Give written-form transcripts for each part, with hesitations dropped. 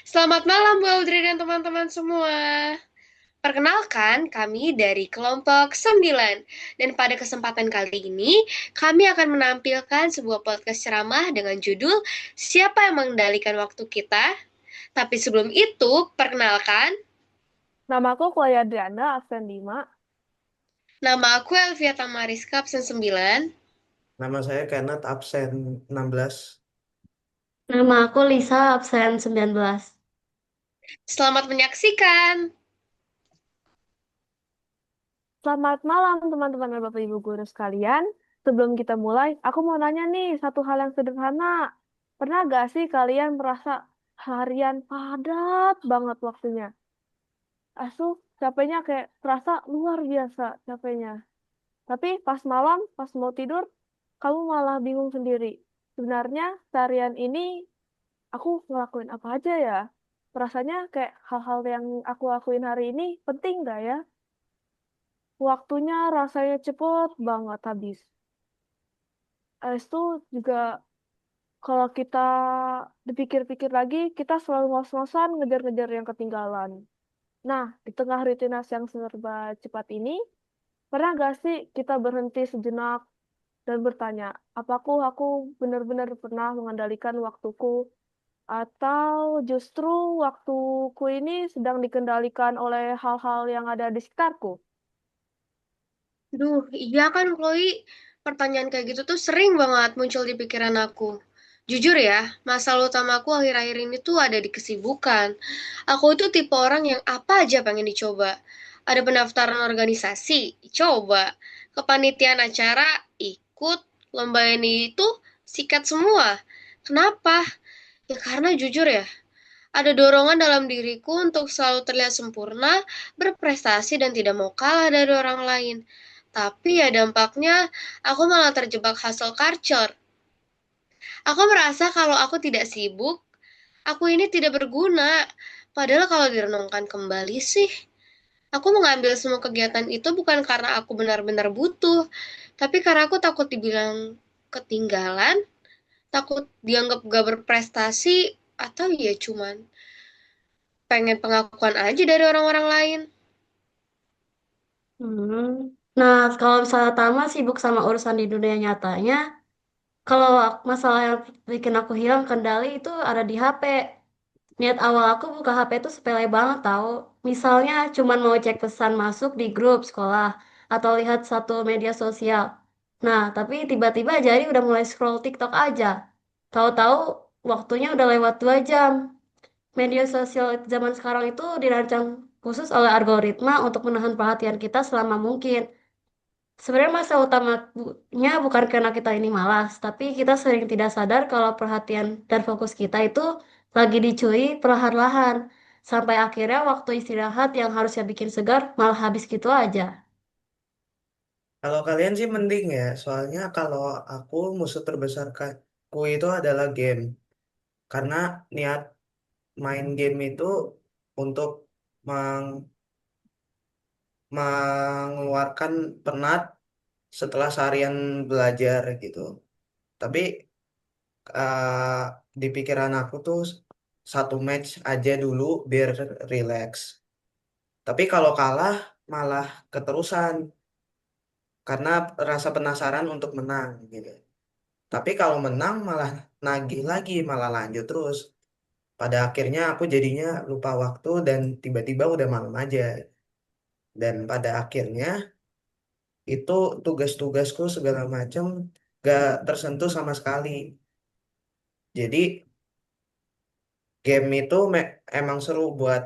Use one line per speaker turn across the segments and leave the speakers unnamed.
Selamat malam Bu Audrey dan teman-teman semua. Perkenalkan, kami dari kelompok 9. Dan pada kesempatan kali ini, kami akan menampilkan sebuah podcast ceramah dengan judul Siapa yang Mengendalikan Waktu Kita? Tapi sebelum itu, perkenalkan,
Namaku Chloe Adriana, absen 5.
nama aku Elvia Tamariska, absen 9.
Nama saya Kenneth, absen 16.
Nama aku Lisa, absen 19.
Selamat menyaksikan.
Selamat malam teman-teman dan Bapak Ibu guru sekalian. Sebelum kita mulai, aku mau nanya nih satu hal yang sederhana. Pernah gak sih kalian merasa harian padat banget waktunya? Asuh, capeknya kayak terasa luar biasa capeknya. Tapi pas malam, pas mau tidur, kamu malah bingung sendiri. Sebenarnya seharian ini aku ngelakuin apa aja ya? Rasanya kayak hal-hal yang aku lakuin hari ini penting gak ya? Waktunya rasanya cepet banget habis. Itu juga kalau kita dipikir-pikir lagi, kita selalu ngos-ngosan ngejar-ngejar yang ketinggalan. Nah, di tengah rutinitas yang serba cepat ini, pernah gak sih kita berhenti sejenak dan bertanya, apakah aku benar-benar pernah mengendalikan waktuku? Atau justru waktuku ini sedang dikendalikan oleh hal-hal yang ada di sekitarku?
Duh, iya kan Chloe, pertanyaan kayak gitu tuh sering banget muncul di pikiran aku. Jujur ya, masalah utamaku akhir-akhir ini tuh ada di kesibukan. Aku itu tipe orang yang apa aja pengen dicoba. Ada pendaftaran organisasi, coba. Kepanitiaan acara, ikut. Lomba ini itu sikat semua. Kenapa? Ya karena jujur ya, ada dorongan dalam diriku untuk selalu terlihat sempurna, berprestasi, dan tidak mau kalah dari orang lain. Tapi ya dampaknya, aku malah terjebak hustle culture. Aku merasa kalau aku tidak sibuk, aku ini tidak berguna. Padahal kalau direnungkan kembali sih, aku mengambil semua kegiatan itu bukan karena aku benar-benar butuh, tapi karena aku takut dibilang ketinggalan, takut dianggap gak berprestasi, atau ya cuman pengen pengakuan aja dari orang-orang lain.
Hmm. Nah, kalau misalnya Tama sibuk sama urusan di dunia nyatanya, kalau masalah yang bikin aku hilang kendali itu ada di HP. Niat awal aku buka HP itu sepele banget tahu. Misalnya cuman mau cek pesan masuk di grup sekolah atau lihat satu media sosial. Nah, tapi tiba-tiba jadi udah mulai scroll TikTok aja. Tahu-tahu waktunya udah lewat 2 jam. Media sosial zaman sekarang itu dirancang khusus oleh algoritma untuk menahan perhatian kita selama mungkin. Sebenarnya masalah utamanya bukan karena kita ini malas, tapi kita sering tidak sadar kalau perhatian dan fokus kita itu lagi dicuri perlahan-lahan. Sampai akhirnya waktu istirahat yang harusnya bikin segar malah habis gitu aja.
Kalau kalian sih mending ya, soalnya kalau aku musuh terbesarku itu adalah game. Karena niat main game itu untuk meng- mengeluarkan penat setelah seharian belajar gitu. Tapi eh, di pikiran aku tuh satu match aja dulu biar relax. Tapi kalau kalah malah keterusan karena rasa penasaran untuk menang gitu. Tapi kalau menang malah nagih lagi, malah lanjut terus. Pada akhirnya aku jadinya lupa waktu dan tiba-tiba udah malam aja. Dan pada akhirnya itu tugas-tugasku segala macam gak tersentuh sama sekali. Jadi game itu emang seru buat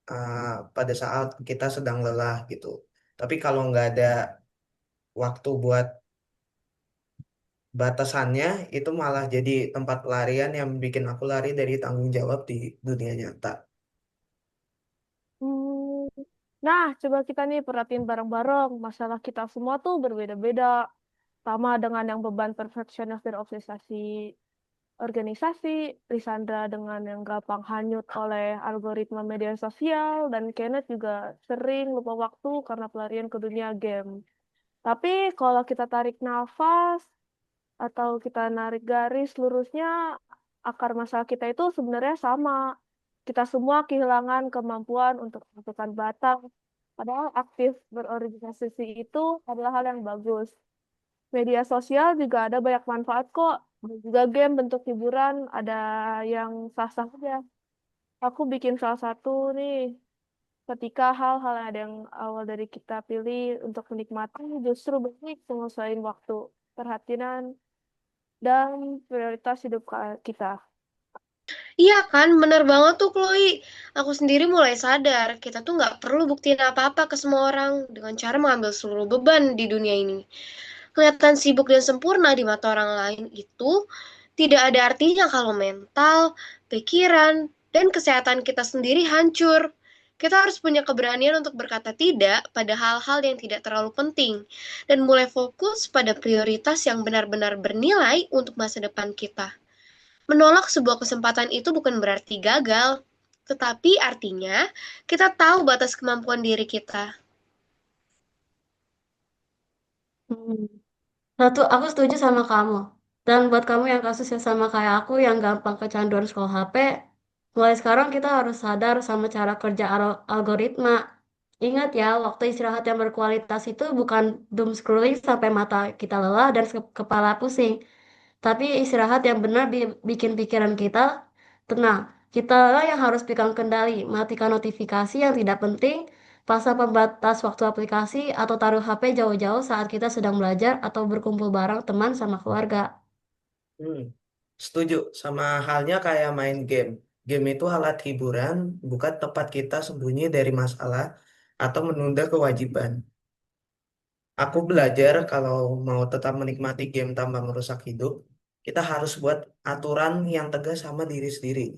uh, pada saat kita sedang lelah gitu. Tapi kalau nggak ada waktu buat batasannya, itu malah jadi tempat pelarian yang bikin aku lari dari tanggung jawab di dunia nyata.
Hmm, Nah, coba kita nih perhatiin bareng-bareng. Masalah kita semua tuh berbeda-beda. Sama dengan yang beban perfeksionis dan obsesi organisasi, Lisandra dengan yang gampang hanyut oleh algoritma media sosial, dan Kenneth juga sering lupa waktu karena pelarian ke dunia game. Tapi kalau kita tarik nafas atau kita narik garis lurusnya, akar masalah kita itu sebenarnya sama. Kita semua kehilangan kemampuan untuk menentukan batas. Padahal aktif berorganisasi itu adalah hal yang bagus. Media sosial juga ada banyak manfaat kok. Dan juga game bentuk hiburan ada yang sah-sah aja. Aku bikin salah satu nih. Ketika hal-hal yang ada yang awal dari kita pilih untuk menikmati justru baik menyesuaikan waktu, perhatian, dan prioritas hidup kita.
Iya kan, bener banget tuh Chloe. Aku sendiri mulai sadar, kita tuh nggak perlu buktiin apa-apa ke semua orang dengan cara mengambil seluruh beban di dunia ini. Kelihatan sibuk dan sempurna di mata orang lain itu tidak ada artinya kalau mental, pikiran, dan kesehatan kita sendiri hancur. Kita harus punya keberanian untuk berkata tidak pada hal-hal yang tidak terlalu penting dan mulai fokus pada prioritas yang benar-benar bernilai untuk masa depan kita. Menolak sebuah kesempatan itu bukan berarti gagal, tetapi artinya kita tahu batas kemampuan diri kita.
Hmm. Satu, aku setuju sama kamu. Dan buat kamu yang kasusnya sama kayak aku yang gampang kecanduan scroll HP, mulai sekarang kita harus sadar sama cara kerja algoritma. Ingat ya, waktu istirahat yang berkualitas itu bukan doom scrolling sampai mata kita lelah dan kepala pusing. Tapi istirahat yang benar bikin pikiran kita tenang. Kita lah yang harus pegang kendali, matikan notifikasi yang tidak penting, pasang pembatas waktu aplikasi, atau taruh HP jauh-jauh saat kita sedang belajar atau berkumpul bareng teman sama keluarga.
Hmm, setuju sama halnya kayak main game. Game itu alat hiburan, bukan tempat kita sembunyi dari masalah atau menunda kewajiban. Aku belajar kalau mau tetap menikmati game tanpa merusak hidup, kita harus buat aturan yang tegas sama diri sendiri.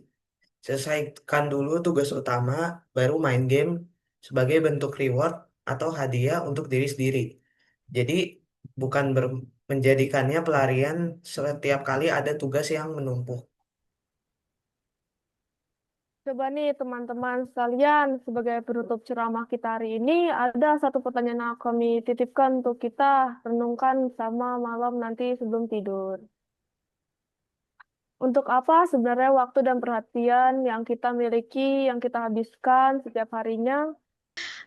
Selesaikan dulu tugas utama, baru main game sebagai bentuk reward atau hadiah untuk diri sendiri. Jadi bukan menjadikannya pelarian setiap kali ada tugas yang menumpuk.
Coba nih teman-teman sekalian, sebagai penutup ceramah kita hari ini, ada satu pertanyaan yang kami titipkan untuk kita renungkan sama malam nanti sebelum tidur. Untuk apa sebenarnya waktu dan perhatian yang kita miliki, yang kita habiskan setiap harinya?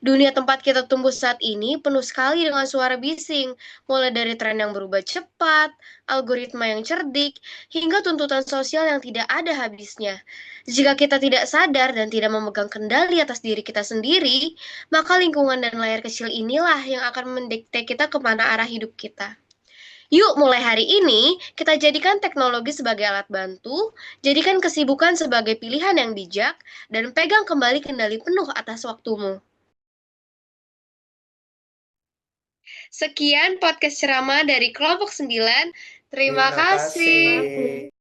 Dunia tempat kita tumbuh saat ini penuh sekali dengan suara bising, mulai dari tren yang berubah cepat, algoritma yang cerdik, hingga tuntutan sosial yang tidak ada habisnya. Jika kita tidak sadar dan tidak memegang kendali atas diri kita sendiri, maka lingkungan dan layar kecil inilah yang akan mendikte kita kemana arah hidup kita. Yuk, mulai hari ini kita jadikan teknologi sebagai alat bantu, jadikan kesibukan sebagai pilihan yang bijak, dan pegang kembali kendali penuh atas waktumu. Sekian podcast ceramah dari kelompok 9. Terima
Terima
kasih.
kasih.